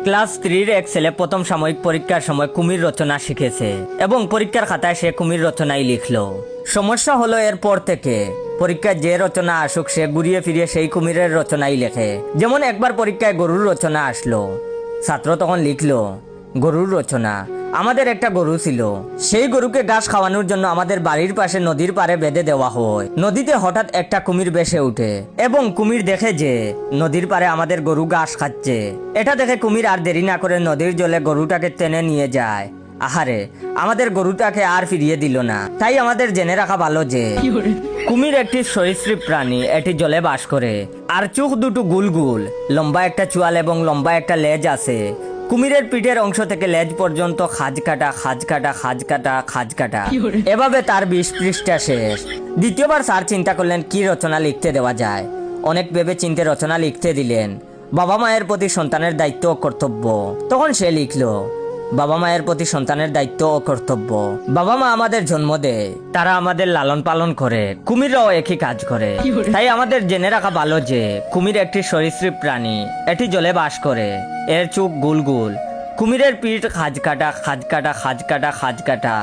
Class 3-র এক ছেলে প্রথম সাময়িক পরীক্ষার সময় কুমির রচনা শিখেছে এবং পরীক্ষার খাতায় সে কুমির রচনাই লিখলো। সমস্যা হলো এরপর থেকে পরীক্ষায় যে রচনা আসুক সে ঘুরিয়ে ফিরিয়ে সেই কুমিরের রচনাই লেখে। যেমন একবার পরীক্ষায় গরুর রচনা আসলো, ছাত্র তখন লিখলো গরুর রচনা। আমাদের একটা গরু ছিল, সেই গরুকে ঘাস খাওয়ানোর জন্য আমাদের বাড়ির পাশে নদীর পাড়ে বেঁধে দেওয়া হয়। নদীতে হঠাৎ একটা কুমির ভেসে ওঠে এবং কুমির দেখে যে নদীর পাড়ে আমাদের গরু ঘাস খাচ্ছে। এটা দেখে কুমির আর দেরি না করে নদীর জলে গরুটাকে টেনে নিয়ে যায়। আহারে, আমাদের গরুটাকে আর ফিরিয়ে দিল না। তাই আমাদের জেনে রাখা ভালো যে কুমির একটি সরীসৃপ প্রাণী, এটি জলে বাস করে। আর চোখ দুটো গুল গুল, লম্বা একটা চোয়াল এবং লম্বা একটা লেজ আছে। কুমিরের পিঠের অংশ থেকে লেজ পর্যন্ত খাজ কাটা, খাজ কাটা, খাজ কাটা, খাজ কাটা, এভাবে তার 20 পৃষ্ঠা শেষ। দ্বিতীয়বার স্যার চিন্তা করলেন কি রচনা লিখতে দেওয়া যায়। অনেক ভেবে চিন্তে রচনা লিখতে দিলেন বাবা মায়ের প্রতি সন্তানের দায়িত্ব ও কর্তব্য। তখন সে লিখলো বাবা মায়ের প্রতি সন্তানের দায়িত্ব ও কর্তব্য। বাবা মা আমাদের জন্ম দেয়, তারা আমাদের লালন পালন করে, কুমিররাও একই কাজ করে। তাই আমাদের জেনে রাখা ভালো যে কুমির একটি সরীসৃপ প্রাণী, এটি জলে বাস করে। এর চোখ গুল গুল, কুমিরের পিঠ খাজ কাটা, খাজ কাটা, খাজ কাটা, খাজ কাটা,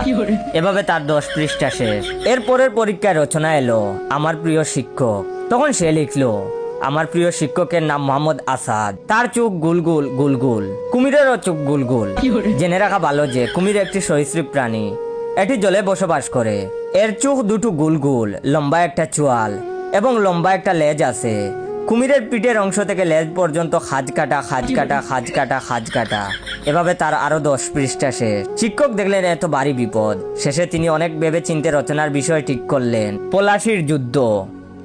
এভাবে তার 10 পৃষ্ঠা শেষ। এর পরের পরীক্ষায় রচনা এলো আমার প্রিয় শিক্ষক। তখন সে লিখলো আমার প্রিয় শিক্ষকের নাম মোহাম্মদ আসাদ, তার চোখ গুলগুল গুলগুল, কুমিরেরও চোখ গুলগুল। জেনে রাখা ভালো যে কুমির একটি সরীসৃপ প্রাণী, এটি জলে বসবাস করে। এর চোখ দুটো গুলগুল, লম্বা একটা চোয়াল এবং লম্বা একটা লেজ আছে। কুমিরের পিঠের অংশ থেকে লেজ পর্যন্ত খাজ কাটা, খাজ কাটা, খাজ কাটা, খাজ কাটা, এভাবে তার আরো 10 পৃষ্ঠা শেষ। শিক্ষক দেখলেন এত ভারী বিপদ। শেষে তিনি অনেক ভেবে চিন্তে রচনার বিষয় ঠিক করলেন, পলাশির যুদ্ধ।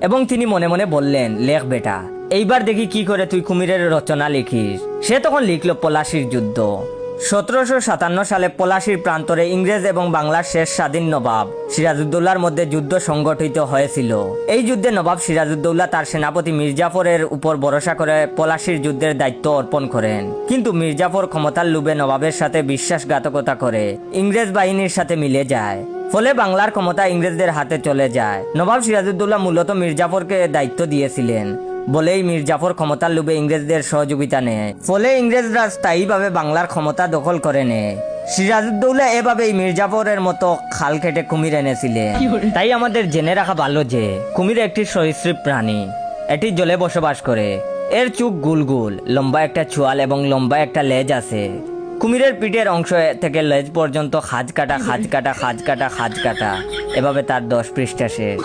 এবং তিনি মনে মনে বললেন লেখ বেটা, এইবার দেখি কি করে তুই কুমিরের রচনা লিখিস। সে তখন লিখলো পলাশির যুদ্ধ। 1757 সালে পলাশির প্রান্তরে ইংরেজ এবং বাংলার শেষ স্বাধীন নবাব সিরাজউদ্দৌলার মধ্যে যুদ্ধ সংগঠিত হয়েছিল। এই যুদ্ধে নবাব সিরাজউদ্দৌলা তার সেনাপতি মির্জাফরের উপর ভরসা করে পলাশির যুদ্ধের দায়িত্ব অর্পণ করেন। কিন্তু মির্জাফর ক্ষমতার লোভে নবাবের সাথে বিশ্বাসঘাতকতা করে ইংরেজ বাহিনীর সাথে মিলে যায়। ফলে বাংলার ক্ষমতা ইংরেজদের হাতে চলে যায়। নবাব সিরাজউদ্দৌলা মূলত মির্জাফরকে দায়িত্ব দিয়েছিলেন বলেই মির্জাফর ক্ষমতার লোভে ইংরেজদের সহযোগিতা নেয়। ফলে ইংরেজরা স্থায়ীভাবে বাংলার ক্ষমতা দখল করে নেয়। সিরাজউদ্দৌলা এভাবেই মির্জাফরের মতো খাল কেটে কুমির এনেছিলেন। তাই আমাদের জেনে রাখা ভালো যে কুমির একটি সরীসৃপ প্রাণী, এটি জলে বসবাস করে। এর চোখ গুলগুল, লম্বা একটা চোয়াল এবং লম্বা একটা লেজ আছে। কুমিরের পিঠের অংশ থেকে লেজ পর্যন্ত খাজ কাটা, খাজ কাটা, খাজ কাটা, খাজ কাটা, এভাবে তার 10 পৃষ্ঠা শেষ।